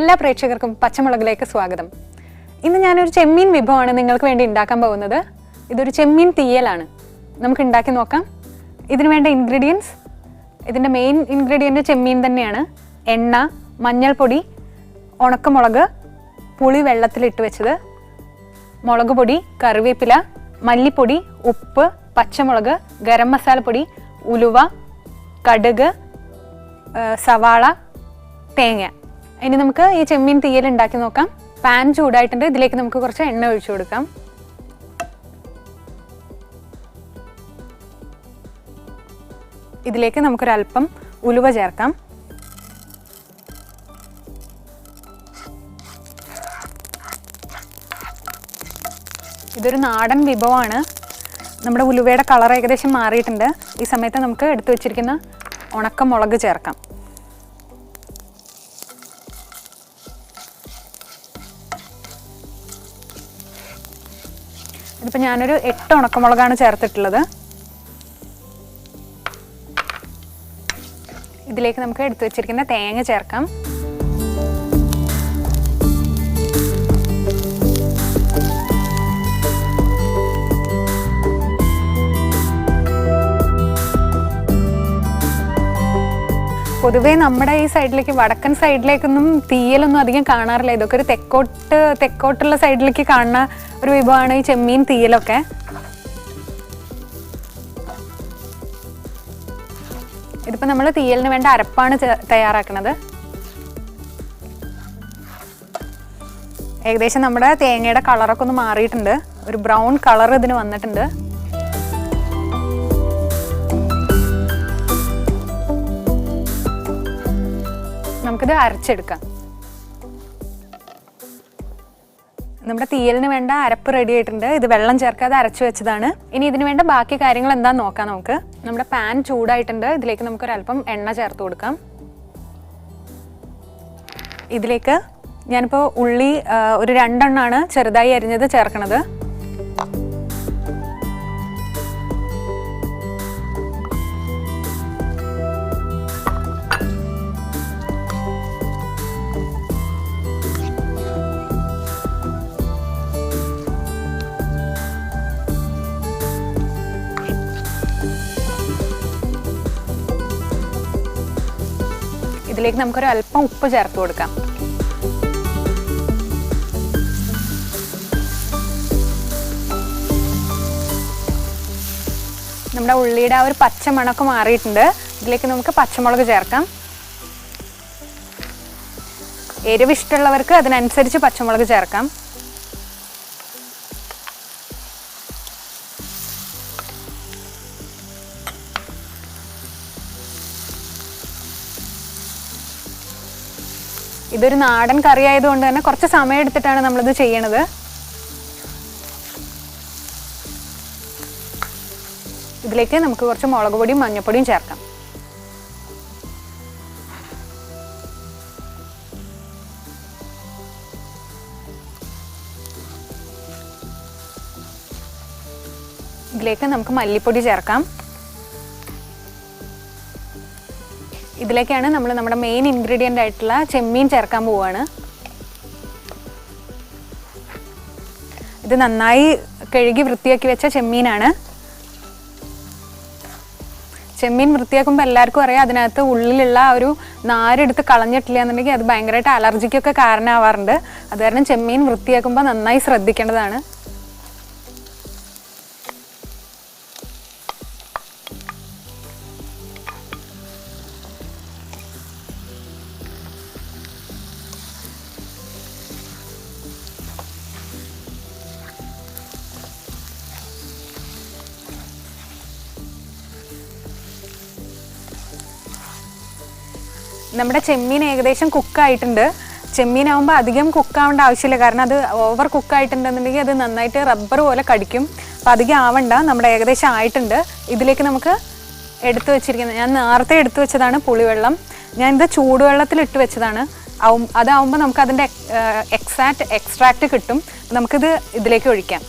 എല്ലാ പ്രേക്ഷകർക്കും പച്ചമുളകിലേക്ക് സ്വാഗതം. ഇന്ന് ഞാനൊരു ചെമ്മീൻ വിഭവമാണ് നിങ്ങൾക്ക് വേണ്ടി ഉണ്ടാക്കാൻ പോകുന്നത്. ഇതൊരു ചെമ്മീൻ തീയലാണ്. നമുക്ക് ഉണ്ടാക്കി നോക്കാം. ഇതിനു വേണ്ട ഇൻഗ്രീഡിയൻസ്, ഇതിൻ്റെ മെയിൻ ഇൻഗ്രീഡിയൻറ്റ് ചെമ്മീൻ തന്നെയാണ്. എണ്ണ, മഞ്ഞൾപ്പൊടി, ഉണക്കമുളക്, പുളി വെള്ളത്തിലിട്ട് വെച്ചത്, മുളക് പൊടി, കറിവേപ്പില, മല്ലിപ്പൊടി, ഉപ്പ്, പച്ചമുളക്, ഗരം മസാലപ്പൊടി, ഉലുവ, കടുക്, സവാള, തേങ്ങ. ഇനി നമുക്ക് ഈ ചെമ്മീൻ തീയൽ ഉണ്ടാക്കി നോക്കാം. പാൻ ചൂടായിട്ടുണ്ട്. ഇതിലേക്ക് നമുക്ക് കുറച്ച് എണ്ണ ഒഴിച്ചു കൊടുക്കാം. ഇതിലേക്ക് നമുക്കൊരല്പം ഉലുവ ചേർക്കാം. ഇതൊരു നാടൻ വിഭവമാണ്. നമ്മുടെ ഉലുവയുടെ കളർ ഏകദേശം മാറിയിട്ടുണ്ട്. ഈ സമയത്ത് നമുക്ക് എടുത്തു വച്ചിരിക്കുന്ന ഉണക്കമുളക് ചേർക്കാം. ഇതിപ്പോൾ ഞാനൊരു 8 ഉണക്കമുളകാണ് ചേർത്തിട്ടുള്ളത്. ഇതിലേക്ക് നമുക്ക് എടുത്തു വച്ചിരിക്കുന്ന തേങ്ങ ചേർക്കാം. പൊതുവേ നമ്മുടെ ഈ സൈഡിലേക്ക്, വടക്കൻ സൈഡിലേക്കൊന്നും തീയലൊന്നും അധികം കാണാറില്ല. ഇതൊക്കെ ഒരു തെക്കോട്ടുള്ള സൈഡിലേക്ക് കാണുന്ന ഒരു വിഭവമാണ് ഈ ചെമ്മീൻ തീയലൊക്കെ. ഇതിപ്പോൾ നമ്മൾ തീയലിന് വേണ്ട അരപ്പാണ് തയ്യാറാക്കുന്നത്. ഏകദേശം നമ്മുടെ തേങ്ങയുടെ കളറൊക്കെ ഒന്ന് മാറിയിട്ടുണ്ട്. ഒരു ബ്രൗൺ കളർ ഇതിന് വന്നിട്ടുണ്ട്. നമുക്കിത് അരച്ചെടുക്കാം. നമ്മുടെ തീയലിന് വേണ്ട അരപ്പ് റെഡി ആയിട്ടുണ്ട്. ഇത് വെള്ളം ചേർക്കാതെ അരച്ചു വെച്ചതാണ്. ഇനി ഇതിന് വേണ്ട ബാക്കി കാര്യങ്ങൾ എന്താണെന്ന് നോക്കാം നമുക്ക്. നമ്മുടെ പാൻ ചൂടായിട്ടുണ്ട്. ഇതിലേക്ക് നമുക്കൊരല്പം എണ്ണ ചേർത്ത് കൊടുക്കാം. ഇതിലേക്ക് ഞാനിപ്പോൾ ഉള്ളി ഒരു 2 എണ്ണമാണ് ചെറുതായി അരിഞ്ഞത് ചേർക്കണത്. ഇതിലേക്ക് നമുക്കൊരു അല്പം ഉപ്പ് ചേർത്ത് കൊടുക്കാം. നമ്മുടെ ഉള്ളിയുടെ ആ ഒരു പച്ച മണമൊക്കെ മാറിയിട്ടുണ്ട്. ഇതിലേക്ക് നമുക്ക് പച്ചമുളക് ചേർക്കാം. എരിവ് ഇഷ്ടമുള്ളവർക്ക് അതിനനുസരിച്ച് പച്ചമുളക് ചേർക്കാം. ഇതൊരു നാടൻ കറി ആയതുകൊണ്ട് തന്നെ കുറച്ച് സമയം എടുത്തിട്ടാണ് നമ്മളിത് ചെയ്യണത്. ഇതിലേക്ക് നമുക്ക് കുറച്ച് മുളക് പൊടിയും മഞ്ഞൾപ്പൊടിയും ചേർക്കാം. ഇതിലേക്ക് നമുക്ക് മല്ലിപ്പൊടി ചേർക്കാം. ഇതിലേക്കാണ് നമ്മൾ നമ്മുടെ മെയിൻ ഇൻഗ്രീഡിയൻ്റ് ആയിട്ടുള്ള ചെമ്മീൻ ചേർക്കാൻ പോവുകയാണ്. ഇത് നന്നായി കഴുകി വൃത്തിയാക്കി വെച്ച ചെമ്മീനാണ്. ചെമ്മീൻ വൃത്തിയാക്കുമ്പോൾ എല്ലാവർക്കും അറിയാം, അതിനകത്ത് ഉള്ളിലുള്ള ഒരു നാരെടുത്ത് കളഞ്ഞിട്ടില്ല എന്നുണ്ടെങ്കിൽ അത് ഭയങ്കരമായിട്ട് അലർജിക്കൊക്കെ കാരണമാവാറുണ്ട്. അത് കാരണം ചെമ്മീൻ വൃത്തിയാക്കുമ്പോൾ നന്നായി ശ്രദ്ധിക്കേണ്ടതാണ്. നമ്മുടെ ചെമ്മീൻ ഏകദേശം കുക്കായിട്ടുണ്ട്. ചെമ്മീനാകുമ്പോൾ അധികം കുക്കാവേണ്ട ആവശ്യമില്ല. കാരണം അത് ഓവർ കുക്കായിട്ടുണ്ടെന്നുണ്ടെങ്കിൽ അത് നന്നായിട്ട് റബ്ബർ പോലെ കടിക്കും. അപ്പോൾ അധികം ആവണ്ട. നമ്മുടെ ഏകദേശം ആയിട്ടുണ്ട്. ഇതിലേക്ക് നമുക്ക് എടുത്തു വെച്ചിരിക്കുന്നത്, ഞാൻ നേരത്തെ എടുത്തു വെച്ചതാണ് പുളിവെള്ളം. ഞാനിത് ചൂടുവെള്ളത്തിലിട്ട് വെച്ചതാണ്. അതാവുമ്പോൾ നമുക്ക് അതിൻ്റെ എക്സ്ട്രാക്റ്റ് കിട്ടും. നമുക്കിത് ഇതിലേക്ക് ഒഴിക്കാം.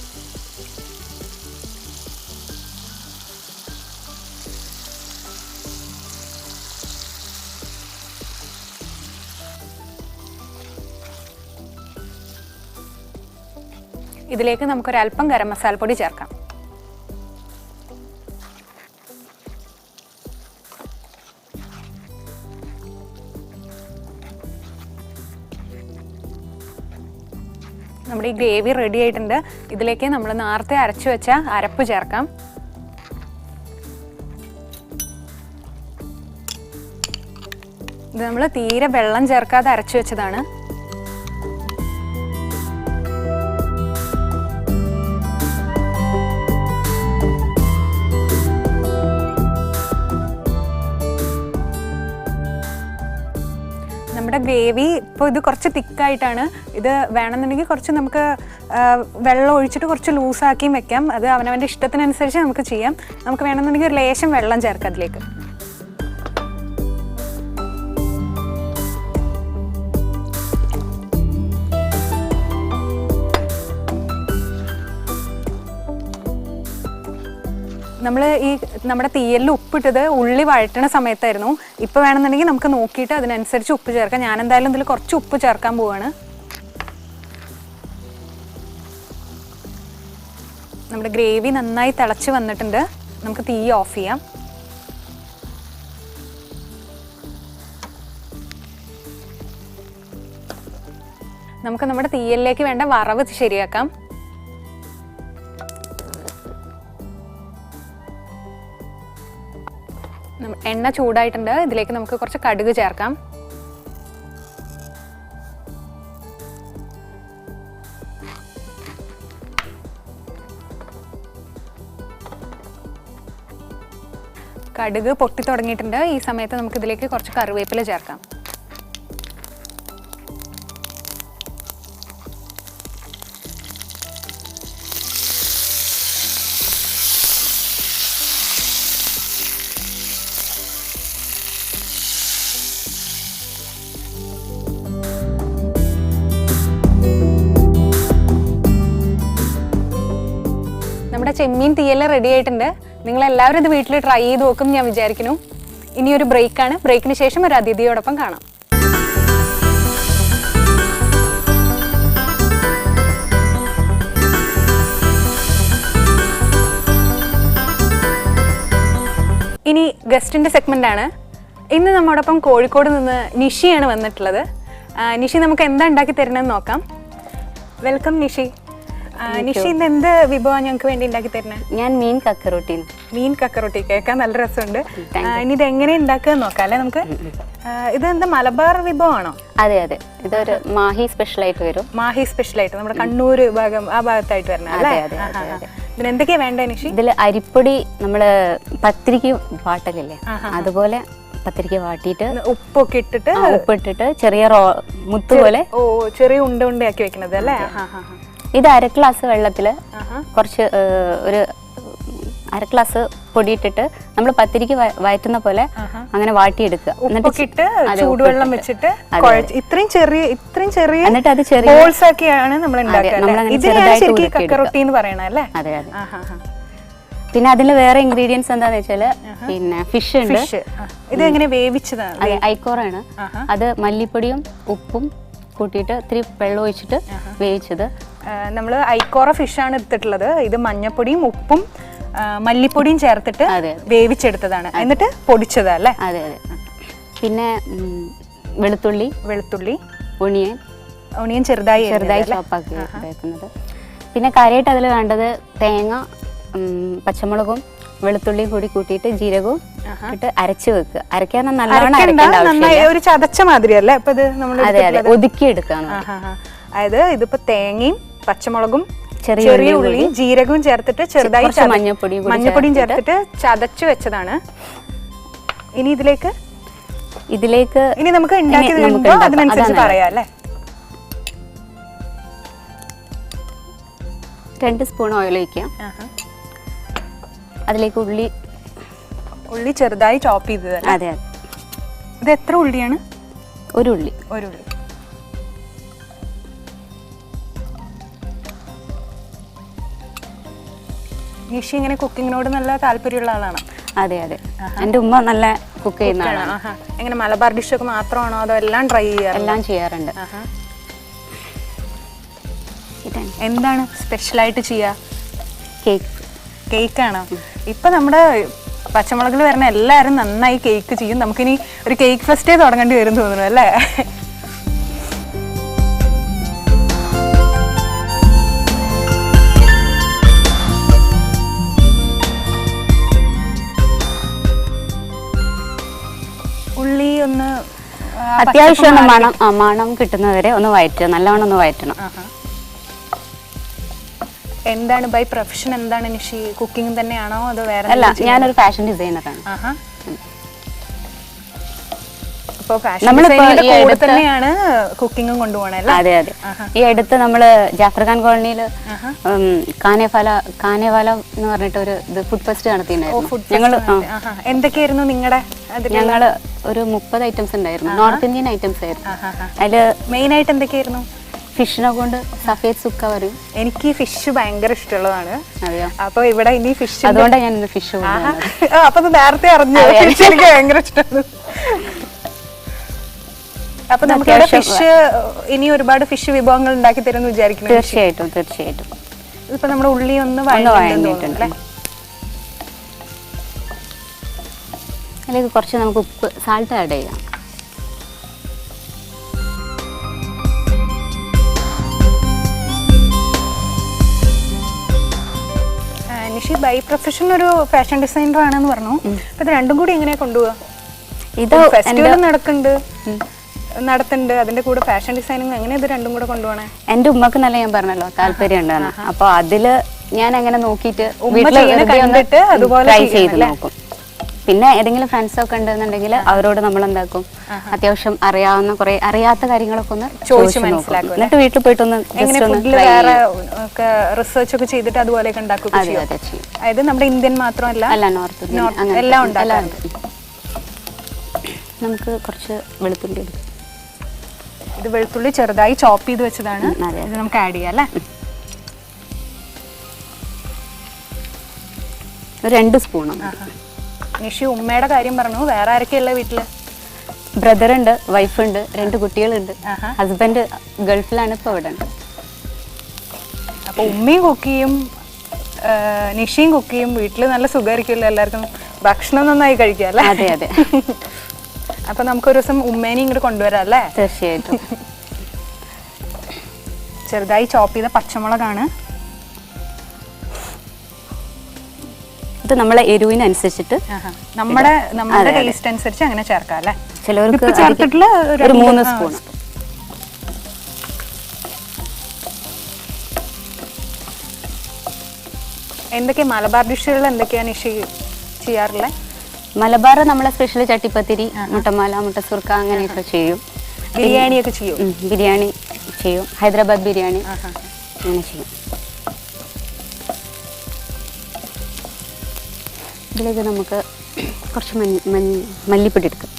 ഇതിലേക്ക് നമുക്കൊരല്പം ഗരം മസാലപ്പൊടി ചേർക്കാം. നമ്മുടെ ഈ ഗ്രേവി റെഡി ആയിട്ടുണ്ട്. ഇതിലേക്ക് നമ്മൾ നേരത്തെ അരച്ചു വെച്ച അരപ്പ് ചേർക്കാം. ഇത് നമ്മൾ തീരെ വെള്ളം ചേർക്കാതെ അരച്ചു വെച്ചതാണ്. നമ്മുടെ ഗ്രേവി ഇപ്പോൾ ഇത് കുറച്ച് തിക്കായിട്ടാണ്. ഇത് വേണമെന്നുണ്ടെങ്കിൽ കുറച്ച് നമുക്ക് വെള്ളം ഒഴിച്ചിട്ട് കുറച്ച് ലൂസാക്കിയും വെക്കാം. അത് അവനവൻ്റെ ഇഷ്ടത്തിനനുസരിച്ച് നമുക്ക് ചെയ്യാം. നമുക്ക് വേണമെന്നുണ്ടെങ്കിൽ ഒരു ലേശം വെള്ളം ചേർക്കാം അതിലേക്ക്. നമ്മൾ നമ്മുടെ തീയലിൽ ഉപ്പിട്ടത് ഉള്ളി വഴറ്റണ സമയത്തായിരുന്നു. ഇപ്പോൾ വേണമെന്നുണ്ടെങ്കിൽ നമുക്ക് നോക്കിയിട്ട് അതിനനുസരിച്ച് ഉപ്പ് ചേർക്കാം. ഞാൻ എന്തായാലും ഇതിൽ കുറച്ച് ഉപ്പ് ചേർക്കാൻ പോവാണ്. നമ്മുടെ ഗ്രേവി നന്നായി തിളച്ച് വന്നിട്ടുണ്ട്. നമുക്ക് തീ ഓഫ് ചെയ്യാം. നമുക്ക് നമ്മുടെ തീയലിലേക്ക് വേണ്ട വറവ് ശരിയാക്കാം. എണ്ണ ചൂടായിട്ടുണ്ട്. ഇതിലേക്ക് നമുക്ക് കുറച്ച് കടുക് ചേർക്കാം. കടുക് പൊട്ടി തുടങ്ങിയിട്ടുണ്ട്. ഈ സമയത്ത് നമുക്ക് ഇതിലേക്ക് കുറച്ച് കറിവേപ്പില ചേർക്കാം. നമ്മുടെ ചെമ്മീൻ തീയൽ റെഡി ആയിട്ടുണ്ട്. നിങ്ങളെല്ലാവരും ഇത് വീട്ടിൽ ട്രൈ ചെയ്ത് നോക്കും ഞാൻ വിചാരിക്കുന്നു. ഇനിയൊരു ബ്രേക്കാണ്. ബ്രേക്കിന് ശേഷം ഒരു അതിഥിയോടൊപ്പം കാണാം. ഇനി ഗസ്റ്റിൻ്റെ സെഗ്മെൻ്റാണ്. ഇന്ന് നമ്മോടൊപ്പം കോഴിക്കോട് നിന്ന് നിഷിയാണ് വന്നിട്ടുള്ളത്. നിഷി നമുക്ക് എന്താ ഉണ്ടാക്കി തരണമെന്ന് നോക്കാം. വെൽക്കം നിഷി. നിഷി ഇന്ന് എന്ത് വിഭവമാണ് ഞങ്ങൾക്ക് വേണ്ടി ഉണ്ടാക്കി തരുന്നത്? ഞാൻ മീൻ കക്കറോട്ടി. മീൻ കക്കറോട്ടി കേൾക്കാൻ നല്ല രസമുണ്ട്. ഇനി ഇത് എങ്ങനെ ഉണ്ടാക്കുക നോക്കാം അല്ലേ നമുക്ക്. ഇത് എന്താ മലബാർ വിഭവമാണോ? അതെ അതെ, ഇതൊരു മാഹി സ്പെഷ്യൽ ആയിട്ട് വരും. മാഹി സ്പെഷ്യൽ ആയിട്ട് നമ്മുടെ കണ്ണൂർ ഭാഗം ആ ഭാഗത്തായിട്ട് വരുന്നത് അല്ലേ? ഇതിന് എന്തൊക്കെയാ വേണ്ടേ നിഷി? ഇതിൽ അരിപ്പൊടി നമ്മള് പത്തിരിക്ക് വാട്ടലില്ലേ, അതുപോലെ പത്തിരിക്ക് വാട്ടിയിട്ട് ഉപ്പൊക്കെ ഇട്ടിട്ട് ഉപ്പിട്ടിട്ട് ചെറിയ മുത്ത് പോലെ ചെറിയ ഉണ്ട ഉണ്ടയാക്കി വെക്കുന്നത് അല്ലേ? ഇത് 1/2 ഗ്ലാസ് വെള്ളത്തില് കുറച്ച് ഒരു 1/2 ഗ്ലാസ് പൊടിയിട്ടിട്ട് നമ്മൾ പത്തിരിക്ക് വയറ്റുന്ന പോലെ അങ്ങനെ വാട്ടിയെടുക്കുക. എന്നിട്ട് ചൂടുവെള്ളം വെച്ചിട്ട് ഇത്രയും ചെറിയ എന്നിട്ട് അത് ചെറിയ ബോൾസ് ആക്കിയാണ് നമ്മൾ ഉണ്ടാക്കുക. അതെ അതെ. പിന്നെ അതിൽ വേറെ ഇൻഗ്രീഡിയൻസ് എന്താന്ന് വെച്ചാല് പിന്നെ ഫിഷ് ഉണ്ട്. ഇത് എങ്ങനെ വേവിച്ചതാണ്? അതെ, ഐക്കോറാണ്. അത് മല്ലിപ്പൊടിയും ഉപ്പും കൂട്ടിയിട്ട് ഇത്തിരി വെള്ളം ഒഴിച്ചിട്ട് വേവിച്ചത്. നമ്മൾ ഐക്കോറ ഫിഷാണ് എടുത്തിട്ടുള്ളത്. ഇത് മഞ്ഞപ്പൊടിയും ഉപ്പും മല്ലിപ്പൊടിയും ചേർത്തിട്ട് വേവിച്ചെടുത്തതാണ്, എന്നിട്ട് പൊടിച്ചതാ അല്ലേ? അതെ അതെ. പിന്നെ വെളുത്തുള്ളി ഒണിയൻ ചെറുതായി ചോപ്പാക്കി വെക്കുന്നത്. പിന്നെ കാര്യമായിട്ട് അതിൽ വേണ്ടത് തേങ്ങ, പച്ചമുളകും വെളുത്തുള്ളിയും കൂടി കൂട്ടിയിട്ട് ജീരകവും ഇട്ട് അരച്ച് വെക്കുക. അരയ്ക്കാൻ നല്ലോണം ഒരു ചതച്ച മാതിരി അല്ലേ? അതെ അതെ, ഒതുക്കിയെടുക്കാണ്. അതായത് ഇതിപ്പോ തേങ്ങയും പച്ചമുളകും ചെറിയ ഉള്ളിയും ജീരകവും ചേർത്തിട്ട് ചെറുതായി മഞ്ഞപ്പൊടിയും ചേർത്തിട്ട് ചതച്ചു വെച്ചതാണ്. ഇനി ഇതിലേക്ക് ഇനി നമുക്ക് ഉണ്ടാക്കി അതിനനുസരിച്ച് പറയാം അല്ലേ? 2 സ്പൂൺ ഓയിൽ ഒഴിക്കാം. അതിലേക്ക് ഉള്ളി ചെറുതായി ചോപ്പ് ചെയ്തത്. അതെ അതെ. ഇത് എത്ര ഉള്ളിയാണ്? ഒരു ഉള്ളി. നിഷി ഇങ്ങനെ കുക്കിങ്ങിനോട് നല്ല താല്പര്യമുള്ള ആളാണ്? അതെ അതെ, എൻ്റെ ഉമ്മ നല്ല കുക്ക് ചെയ്യുന്ന ആളാണ്. എങ്ങനെ മലബാർ ഡിഷൊക്കെ മാത്രമാണോ അതോ എല്ലാം ട്രൈ ചെയ്യാറ്? എല്ലാം ചെയ്യാറുണ്ട്. ഇത് എന്താണ് സ്പെഷ്യലായിട്ട് ചെയ്യുക? കേക്ക്. കേക്കാണോ? ഇപ്പൊ നമ്മുടെ പച്ചമുളകിൽ വരുന്ന എല്ലാവരും നന്നായി കേക്ക് ചെയ്യും. നമുക്കിനി ഒരു കേക്ക് ഫെസ്റ്റേ തുടങ്ങേണ്ടി വരും തോന്നുന്നു അല്ലേ? ഉള്ളി ഒന്ന് അത്യാവശ്യം ഒന്ന് മണം കിട്ടുന്നവരെ ഒന്ന് വഴറ്റുക, നല്ലവണ്ണം ഒന്ന് വഴറ്റണം. എന്താണ് ബൈ പ്രൊഫഷൻ എന്താണ് നിഷി? കുക്കിംഗ് തന്നെയാണോ അതോ വേറെ? അല്ല, ഞാനൊരു ഫാഷൻ ഡിസൈനറാണ്. അപ്പോൾ ഫാഷൻ ഡിസൈനിന്റെ കൂടെ തന്നെയാണ് കുക്കിംഗും കൊണ്ടുപോകണല്ലേ? അതെ അതെ. ഈ അടുത്ത് നമ്മള് ജാഫർഖാൻ കോളനിയിൽ കാനേവാല എന്ന് പറഞ്ഞിട്ട് ഒരു ഫുഡ് ഫെസ്റ്റ് നടത്തിയിട്ടുണ്ടായിരുന്നു. എന്തൊക്കെയായിരുന്നു നിങ്ങളുടെ? ഞങ്ങള് ഒരു 30 ഐറ്റംസ് ഉണ്ടായിരുന്നു. നോർത്ത് ഇന്ത്യൻ ഐറ്റംസ് ആയിരുന്നു. അതില് മെയിൻ ആയിട്ട് എന്തൊക്കെയായിരുന്നു? ഫിഷിനെ കൊണ്ട് സഫേദ് സുക്ക പറയും. എനിക്ക് ഫിഷ് ഭയങ്കര ഇഷ്ടമുള്ളതാണ്. അതെയോ? അപ്പൊ ഇവിടെ ഇനി ഫിഷ്, അതുകൊണ്ടാണ് ഞാൻ ഇന്ന് ഫിഷ്. അപ്പൊ നേരത്തെ അറിഞ്ഞു ഫിഷ് എനിക്ക് ഭയങ്കര ഇഷ്ടമാണ്. അപ്പൊ നമുക്ക് ഫിഷ് ഇനി ഒരുപാട് ഫിഷ് വിഭവങ്ങൾ ഉണ്ടാക്കി തരുമെന്ന് വിചാരിക്കുന്നു. തീർച്ചയായിട്ടും തീർച്ചയായിട്ടും. ഇപ്പൊ നമ്മുടെ ഉള്ളി ഒന്ന് വഴങ്ങിയിട്ടുണ്ട്. അതിലേക്ക് കുറച്ച് നമുക്ക് ഉപ്പ്, സാൾട്ട് ആഡ് ചെയ്യാം. നിഷി ബൈ പ്രൊഫഷൻ ഒരു ഫാഷൻ ഡിസൈനർ ആണെന്ന് പറഞ്ഞു. അപ്പൊ ഇത് രണ്ടും കൂടി എങ്ങനെയാ കൊണ്ടുപോവാ? ഇത് ഫെസ്റ്റിവൽ നടത്തുന്നുണ്ട്, അതിന്റെ കൂടെ ഫാഷൻ ഡിസൈനിങ്, എങ്ങനെ ഇത് രണ്ടും കൂടെ കൊണ്ടുപോകണേ? എന്റെ ഉമ്മക്ക് നല്ല, ഞാൻ പറഞ്ഞല്ലോ, താല്പര്യം ഉണ്ടായിരുന്നു. അപ്പൊ അതില് ഞാൻ അങ്ങനെ നോക്കിയിട്ട് കണ്ടിട്ട് അതുപോലെ ട്രൈ ചെയ്ത് നോക്കും. പിന്നെ ഏതെങ്കിലും ഫ്രണ്ട്സ് ഒക്കെ ഉണ്ടെന്നുണ്ടെങ്കിൽ അവരോട് നമ്മൾ എന്താക്കും, അത്യാവശ്യം അറിയാവുന്ന കുറെ അറിയാത്ത കാര്യങ്ങളൊക്കെ ഒന്ന് ചോദിച്ചു മനസ്സിലാക്കും. എന്നിട്ട് വീട്ടിൽ പോയിട്ടൊന്ന് റിസർച്ച് ഒക്കെ ചെയ്തിട്ട് അതുപോലെയൊക്കെ ഉണ്ടാക്കുക. അതായത് നമ്മുടെ ഇന്ത്യൻ മാത്രമല്ല, നോർത്ത് ഇന്ത്യൻ എല്ലാം ഉണ്ടാകാറുണ്ട്. നമുക്ക് കുറച്ച് വെളുത്തുള്ളി എടുക്കും. ഇത് വെളുത്തുള്ളി ചെറുതായി ചോപ്പ് ചെയ്ത് വെച്ചതാണ്. ഇത് നമുക്ക് ആഡ് ചെയ്യാം അല്ലേ? 2 സ്പൂണ്. നിഷി ഉമ്മയുടെ കാര്യം പറഞ്ഞു, വേറെ ആരൊക്കെയുള്ള വീട്ടില്? ബ്രദർ ഉണ്ട്, വൈഫ് ഉണ്ട്, 2 കുട്ടികളുണ്ട്. ഹസ്ബൻഡ് ഗൾഫിലാണ്, ഇപ്പൊ ഇവിടെ ഉണ്ട്. അപ്പൊ ഉമ്മയും കുക്ക് ചെയ്യും, നിഷിയും കുക്ക് ചെയ്യും. വീട്ടില് നല്ല സുഖമായിരിക്കുമല്ലോ എല്ലാവർക്കും, ഭക്ഷണം നന്നായി കഴിക്കാം അല്ലേ? അതെ അതെ. അപ്പൊ നമുക്കൊരു ദിവസം ഉമ്മേനെ ഇങ്ങോട്ട് കൊണ്ടുവരാം അല്ലേ? തീർച്ചയായിട്ടും. ചെറുതായി ചോപ്പ് ചെയ്ത പച്ചമുളകാണ്. ഇത് നമ്മളെ എരിവിനനുസരിച്ചിട്ട് നമ്മുടെ ടേസ്റ്റ് അനുസരിച്ച് അങ്ങനെ ചേർക്കാം അല്ലേ? ചിലവർക്ക് ചേർത്തിട്ടുള്ള ഒരു 3 സ്പൂൺ. എന്തൊക്കെയാ മലബാർ ഡിഷുകൾ എന്തൊക്കെയാണ് നിഷി ചെയ്യാറുള്ളത്? മലബാർ നമ്മളെ സ്പെഷ്യൽ ചട്ടിപ്പത്തിരി, മുട്ടമാല, മുട്ടസുർക്ക അങ്ങനെയൊക്കെ ചെയ്യും. ബിരിയാണിയൊക്കെ ചെയ്യും. ബിരിയാണി ചെയ്യും, ഹൈദരാബാദ് ബിരിയാണി അങ്ങനെ ചെയ്യും. ഇതിലേക്ക് നമുക്ക് കുറച്ച് മല്ലിപ്പൊടി എടുക്കും.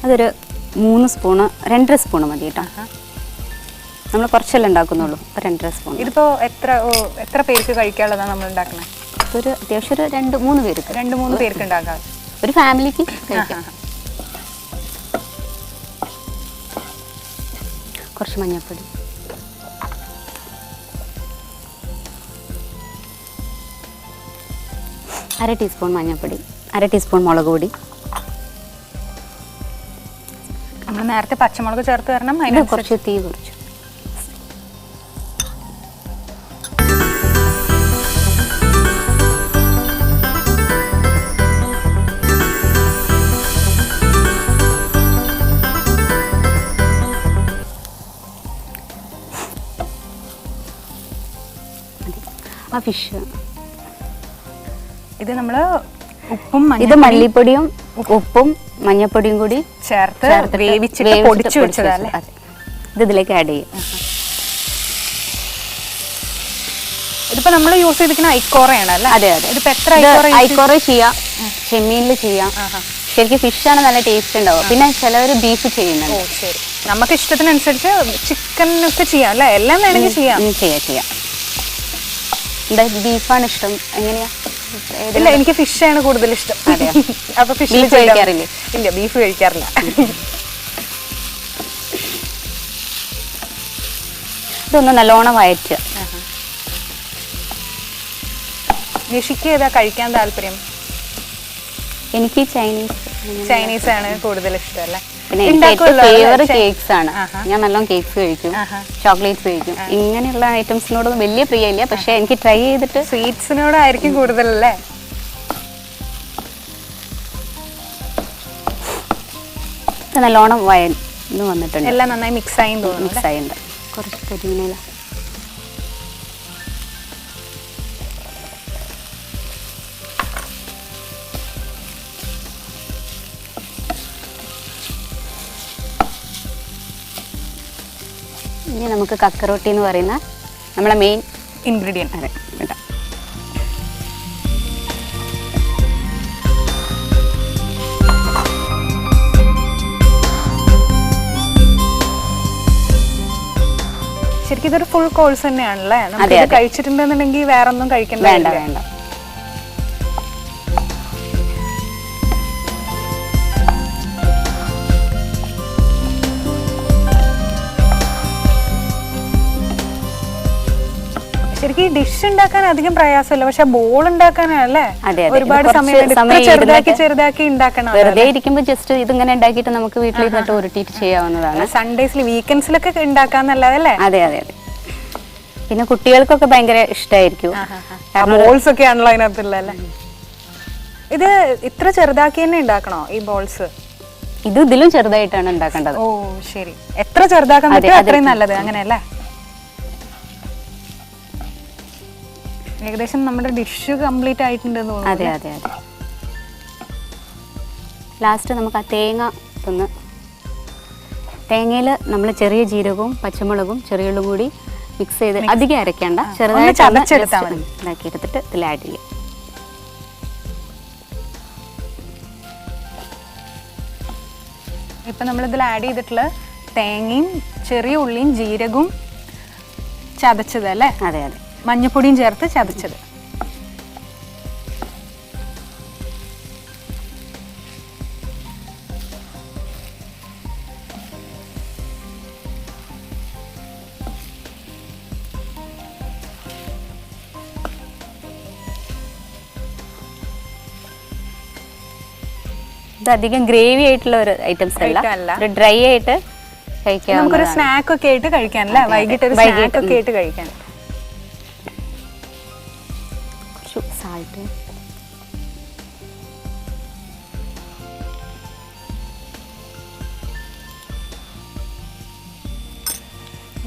അതൊരു 3 സ്പൂണ്, 2.5 സ്പൂണ് മതി കേട്ടോ. നമ്മൾ കുറച്ചല്ലേ ഉണ്ടാക്കുന്നുള്ളൂ, 2.5 സ്പൂൺ. ഇതിപ്പോ എത്ര പേർക്ക് കഴിക്കാനുള്ളതാണ് നമ്മൾ ഉണ്ടാക്കുന്നത്? ഒരു അത്യാവശ്യം ഒരു 2-3 പേർക്ക്, 2-3 പേർക്ക് ഉണ്ടാക്കാം. ഒരു ഫാമിലിക്ക് കഴിക്കാം. കുറച്ച് മഞ്ഞൾപ്പൊടി, അര ടീസ്പൂൺ മഞ്ഞൾപ്പൊടി, 1 ടീസ്പൂൺ മുളക് പൊടി. നമ്മൾ നേരത്തെ പച്ചമുളക് ചേർത്ത് തരണം. അതിന് കുറച്ച് തീ കുറച്ച്. ആ ഫിഷ് ഇത് നമ്മള് ഉപ്പും ഇത് മല്ലിപ്പൊടിയും ഉപ്പും മഞ്ഞൾപ്പൊടിയും കൂടി ചേർത്ത് വേവിച്ചിട്ട് പൊടിച്ചു വെച്ചതല്ലേ? ഇത് ഇതിലേക്ക് ആഡ് ചെയ്യും. ഇതിപ്പോ നമ്മൾ യൂസ് ചെയ്തിരിക്കുന്ന ഐക്കോറയാണ് അല്ലേ? അതെ അതെ. ഇതിപ്പോ എത്ര ഐക്കോറ ചെയ്യാം, ചെമ്മീനിൽ ചെയ്യാം. ശരിക്കും ഫിഷാണ് നല്ല ടേസ്റ്റ് ഉണ്ടാവുക. പിന്നെ ചിലവർ ബീഫ് ചെയ്യുന്നുണ്ട്. ശരി, നമുക്ക് ഇഷ്ടത്തിനനുസരിച്ച് ചിക്കനൊക്കെ ചെയ്യാം അല്ലേ? എല്ലാം വേണമെങ്കിൽ ചെയ്യാം. ചെയ്യാം. എന്താ ബീഫാണ് ഇഷ്ടം? എങ്ങനെയാ? ഇല്ല, എനിക്ക് ഫിഷാണ് കൂടുതൽ ഇഷ്ടം. അപ്പൊ ഫിഷ് കഴിക്കാറില്ലേ? ഇല്ല, ബീഫ് കഴിക്കാറില്ല. ഇതൊന്ന് നല്ലോണം വയറ്റുക. നിഷിക്ക് ഏതാ കഴിക്കാൻ താല്പര്യം? എനിക്ക് ചൈനീസ് ആണ് കൂടുതൽ ഇഷ്ടം അല്ലേ? പിന്നെ എനിക്ക് ഫേവറേറ്റ് കേക്ക്സ് ആണ്. ഞാൻ നല്ലോണം കേക്ക്സ് കഴിക്കും, ചോക്ലേറ്റ്സ് കഴിക്കും. ഇങ്ങനെയുള്ള ഐറ്റംസിനോടൊന്നും വലിയ പ്രിയമില്ല, പക്ഷെ എനിക്ക് ട്രൈ ചെയ്തിട്ട് സ്വീറ്റ്സിനോടായിരിക്കും കൂടുതലല്ലേ? നല്ലോണം വയന്ന് വന്നിട്ടുണ്ട്. എല്ലാം നന്നായി മിക്സ് ആയി തോന്നുന്നു. മിക്സ് ആയിട്ടുണ്ട്. കുറച്ച് കരിമീനില ഇനി നമുക്ക് കക്കറോട്ടി എന്ന് പറയുന്ന നമ്മളെ മെയിൻ ഇൻഗ്രീഡിയൻറ്റ്. അതെ കേട്ടോ. ശരിക്കും ഇതൊരു ഫുൾ കോഴ്സ് തന്നെയാണല്ലേ? നമുക്ക് കഴിച്ചിട്ടുണ്ടെന്നുണ്ടെങ്കിൽ വേറെ ഒന്നും കഴിക്കണ്ട. വേണ്ട വേണ്ട. ശരിക്കും ഈ ഡിഷ് ഉണ്ടാക്കാൻ അധികം പ്രയാസമില്ല, പക്ഷെ ബോൾ ഉണ്ടാക്കാനല്ലേ അതെ, ഒരുപാട് സമയം ചെറുതാക്കി ഉണ്ടാക്കണം. വെറുതെ ഇരിക്കുമ്പോൾ ജസ്റ്റ് ഇതിങ്ങനെ ഉണ്ടാക്കിയിട്ട് നമുക്ക് വീട്ടിൽ ഇരുന്നിട്ട് ഉരുട്ടിയിട്ട് ചെയ്യാവുന്നതാണ്. സൺഡേസിൽ വീക്കെൻഡ്സിലൊക്കെ ഉണ്ടാക്കാന്നല്ലാതല്ലേ? അതെ അതെ അതെ. പിന്നെ കുട്ടികൾക്കൊക്കെ ഭയങ്കര ഇഷ്ടമായിരിക്കും. ബോൾസ് ഒക്കെ ആണല്ലോ അതിനകത്തുള്ളല്ലേ? ഇത് ഇത്ര ചെറുതാക്കി തന്നെ ഉണ്ടാക്കണോ ഈ ബോൾസ്? ഇത് ഇതിലും ചെറുതായിട്ടാണ് ഉണ്ടാക്കേണ്ടത്. ഓ ശരി. എത്ര ചെറുതാക്കാൻ പറ്റും അത്രയും നല്ലത്, അങ്ങനെയല്ലേ? ഏകദേശം നമ്മുടെ ഡിഷ് കംപ്ലീറ്റ് ആയിട്ടുണ്ടെന്ന് തോന്നുന്നു. അതെ അതെ അതെ. ലാസ്റ്റ് നമുക്ക് ആ തേങ്ങ ഒന്ന്, തേങ്ങയിൽ നമ്മൾ ചെറിയ ജീരകവും പച്ചമുളകും ചെറിയുള്ളും കൂടി മിക്സ് ചെയ്ത് അധികം അരയ്ക്കേണ്ട, ചെറുതായിട്ട് ഇതാക്കി എടുത്തിട്ട് ഇതിൽ ആഡ് ചെയ്യാം. ഇപ്പം നമ്മളിതിൽ ആഡ് ചെയ്തിട്ടുള്ള തേങ്ങയും ചെറിയ ഉള്ളിയും ജീരകവും ചതച്ചത് അല്ലേ? അതെ അതെ. മഞ്ഞപ്പൊടിയും ചേർത്ത് ചതച്ചത്. ഇത് അധികം ഗ്രേവി ആയിട്ടുള്ള ഒരു ഐറ്റംസ് അല്ല, ഒരു ഡ്രൈ ആയിട്ട് കഴിക്കാൻ, നമുക്കൊരു സ്നാക്ക് ഒക്കെ ആയിട്ട് കഴിക്കാൻ അല്ലേ? വൈകിട്ട് ഒരു സ്നാക്ക് ഒക്കെ ആയിട്ട് കഴിക്കാൻ. സാൾട്ട്,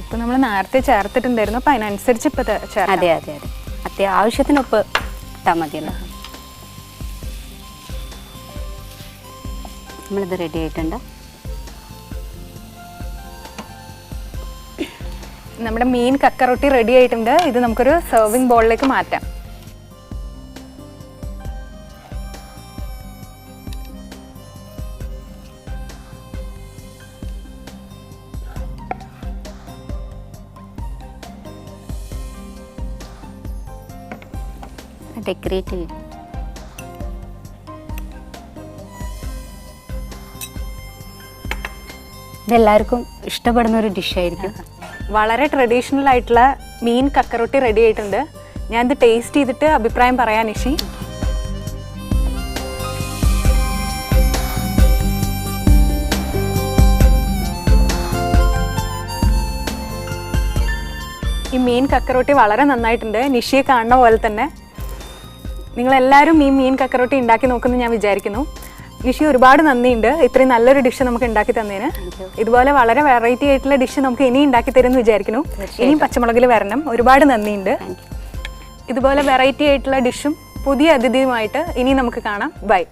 ഇപ്പൊ നമ്മൾ നേരത്തെ ചേർത്തിട്ടുണ്ടായിരുന്നു, അപ്പൊ അതിനനുസരിച്ച് ഇപ്പൊ ചേർക്കാം. അതെ അതെ അതെ. അത്യാവശ്യത്തിന് ഉപ്പ് ഇട്ടാൽ മതിയല്ലോ. നമ്മളിത് റെഡി ആയിട്ടുണ്ട്. നമ്മുടെ മീൻ കക്കറൊട്ടി റെഡി ആയിട്ടുണ്ട്. ഇത് നമുക്കൊരു സെർവിങ് ബോളിലേക്ക് മാറ്റാം. ഡെക്കറേറ്റ് ചെയ്യും. ഇതെല്ലാവർക്കും ഇഷ്ടപ്പെടുന്ന ഒരു ഡിഷായിരിക്കും. വളരെ ട്രഡീഷണൽ ആയിട്ടുള്ള മീൻ കക്കറൊട്ടി റെഡി ആയിട്ടുണ്ട്. ഞാൻ ഇത് ടേസ്റ്റ് ചെയ്തിട്ട് അഭിപ്രായം പറയാൻ നിഷി. ഈ മീൻ കക്കറൊട്ടി വളരെ നന്നായിട്ടുണ്ട്. നിഷിയെ കാണുന്ന പോലെ തന്നെ നിങ്ങളെല്ലാവരും ഈ മീൻ കക്കറൊട്ടി ഉണ്ടാക്കി നോക്കുമെന്ന് ഞാൻ വിചാരിക്കുന്നു. നിഷി, ഒരുപാട് നന്ദിയുണ്ട് ഇത്രയും നല്ലൊരു ഡിഷ് നമുക്ക് ഉണ്ടാക്കി തന്നതിന്. ഇതുപോലെ വളരെ വെറൈറ്റി ആയിട്ടുള്ള ഡിഷ് നമുക്ക് ഇനി ഉണ്ടാക്കി തരുമെന്ന് വിചാരിക്കുന്നു. ഇനിയും പച്ചമുളകിൽ വരണം. ഒരുപാട് നന്ദിയുണ്ട്. ഇതുപോലെ വെറൈറ്റി ആയിട്ടുള്ള ഡിഷും പുതിയ അതിഥിയുമായിട്ട് ഇനി നമുക്ക് കാണാം. ബൈ.